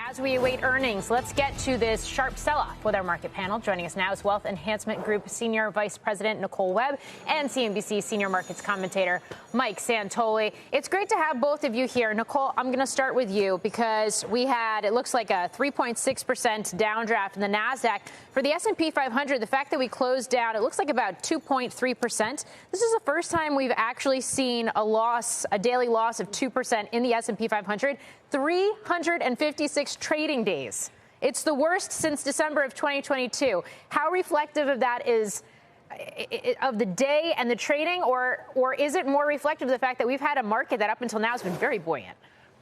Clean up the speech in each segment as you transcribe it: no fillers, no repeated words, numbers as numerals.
As we await earnings, let's get to this sharp sell-off with our market panel. Joining us now is Wealth Enhancement Group Senior Vice President Nicole Webb and CNBC Senior Markets Commentator Mike Santoli. It's great to have both of you here. Nicole, I'm going to start with you because we had, it looks like a 3.6% downdraft in the Nasdaq. For the S&P 500, the fact that we closed down, it looks like about 2.3%. This is the first time we've actually seen a daily loss of 2% in the S&P 500. 356 trading days. It's the worst since December of 2022. How reflective of that is of the day and the trading, or is it more reflective of the fact that we've had a market that up until now has been very buoyant?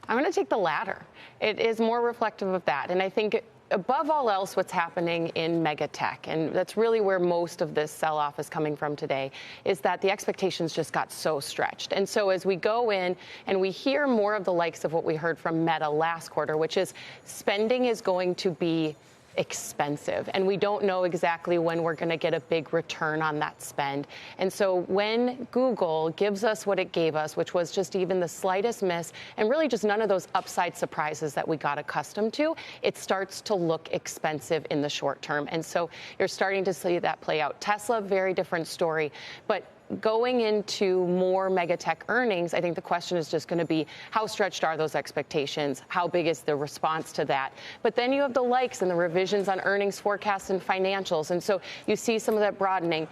I'm going to take the latter. It is more reflective of that. And I think above all else, what's happening in mega tech, and that's really where most of this sell-off is coming from today, is that the expectations just got so stretched. And so as we go in and we hear more of the likes of what we heard from Meta last quarter, which is spending is going to be expensive, and we don't know exactly when we're going to get a big return on that spend. And so when Google gives us what it gave us, which was just even the slightest miss and really just none of those upside surprises that we got accustomed to, it starts to look expensive in the short term. And so you're starting to see that play out. Tesla, very different story. But going into more mega tech earnings, I think the question is just going to be how stretched are those expectations? How big is the response to that? But then you have the likes and the revisions on earnings forecasts and financials. And so you see some of that broadening.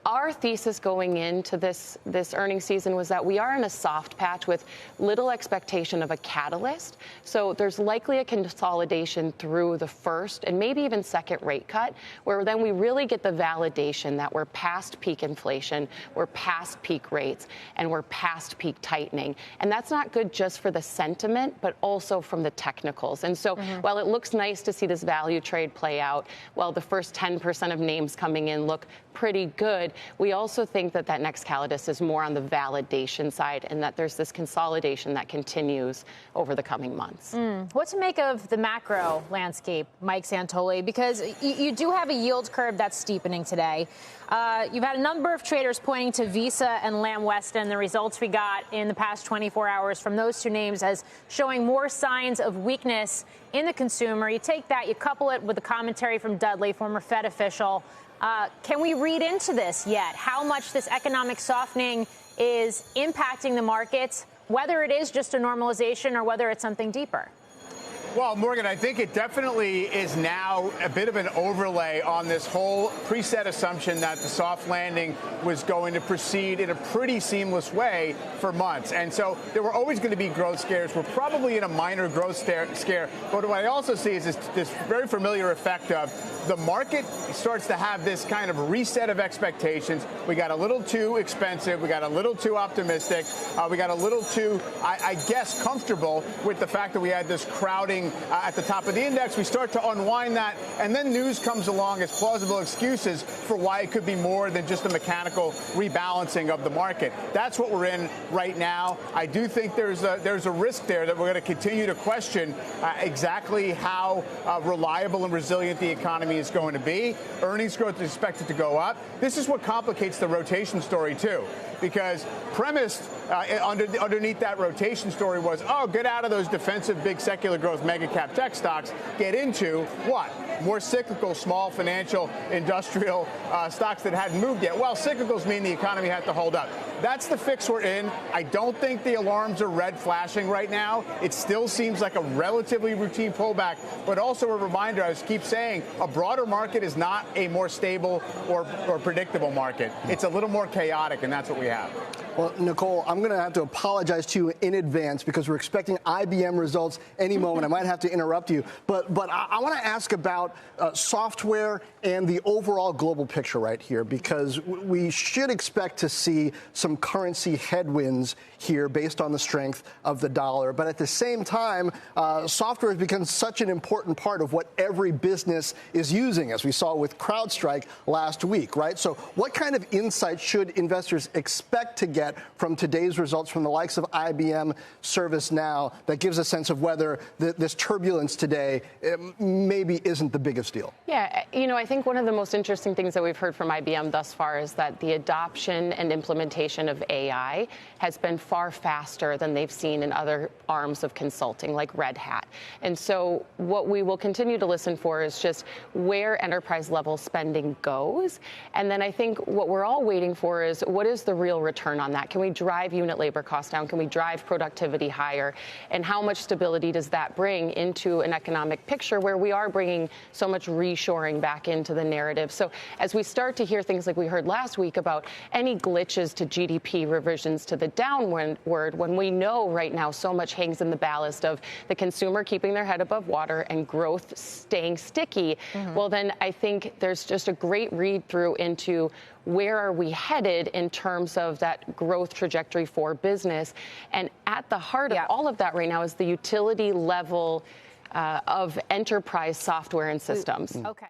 Our thesis going into this earnings season was that we are in a soft patch with little expectation of a catalyst. So there's likely a consolidation through the first and maybe even second rate cut, where then we really get the validation that we're past peak inflation, we're past peak rates, and we're past peak tightening. And that's not good just for the sentiment, but also from the technicals. And so while it looks nice to see this value trade play out, while the first 10% of names coming in look pretty good, we also think that that next catalyst is more on the validation side and that there's this consolidation that continues over the coming months. What to make of the macro landscape, Mike Santoli? Because you do have a yield curve that's steepening today. You've had a number of traders pointing to Visa and Lamb Weston, the results we got in the past 24 hours from those two names as showing more signs of weakness in the consumer. You take that, you couple it with the commentary from Dudley, former Fed official. Can we read into this yet? How much this economic softening is impacting the markets, whether it is just a normalization or whether it's something deeper? Well, Morgan, I think it definitely is now a bit of an overlay on this whole preset assumption that the soft landing was going to proceed in a pretty seamless way for months. And so there were always going to be growth scares. We're probably in a minor growth scare. But what I also see is this very familiar effect of the market starts to have this kind of reset of expectations. We got a little too expensive. We got a little too optimistic. We got a little too, I guess, comfortable with the fact that we had this crowding at the top of the index. We start to unwind that, and then news comes along as plausible excuses for why it could be more than just a mechanical rebalancing of the market. That's what we're in right now. I do think there's a risk there that we're going to continue to question exactly how reliable and resilient the economy is going to be. Earnings growth is expected to go up. This is what complicates the rotation story, too, because premised underneath that rotation story was, oh, get out of those defensive big secular growth mega cap tech stocks, get into what? More cyclical, small financial, industrial stocks that hadn't moved yet. Well, cyclicals mean the economy had to hold up. That's the fix we're in. I don't think the alarms are red flashing right now. It still seems like a relatively routine pullback, but also a reminder, I keep saying, a broader market is not a more stable or predictable market. It's a little more chaotic, and that's what we have. Well, Nicole, I'm going to have to apologize to you in advance because we're expecting IBM results any moment. I might have to interrupt you. But I want to ask about software and the overall global picture right here, because we should expect to see some currency headwinds here based on the strength of the dollar. But at the same time, software has become such an important part of what every business is using, as we saw with CrowdStrike last week, right? So what kind of insight should investors expect to get get from today's results from the likes of IBM, ServiceNow, that gives a sense of whether this turbulence today maybe isn't the biggest deal? Yeah, I think one of the most interesting things that we've heard from IBM thus far is that the adoption and implementation of AI has been far faster than they've seen in other arms of consulting, like Red Hat. And so what we will continue to listen for is just where enterprise level spending goes. And then I think what we're all waiting for is what is the real return on that? Can we drive unit labor costs down? Can we drive productivity higher? And how much stability does that bring into an economic picture where we are bringing so much reshoring back into the narrative? So as we start to hear things like we heard last week about any glitches to GDP revisions to the downward, when we know right now so much hangs in the ballast of the consumer keeping their head above water and growth staying sticky, well, then I think there's just a great read through into where are we headed in terms of that growth trajectory for business. And at the heart of all of that right now is the utility level of enterprise software and systems. Okay.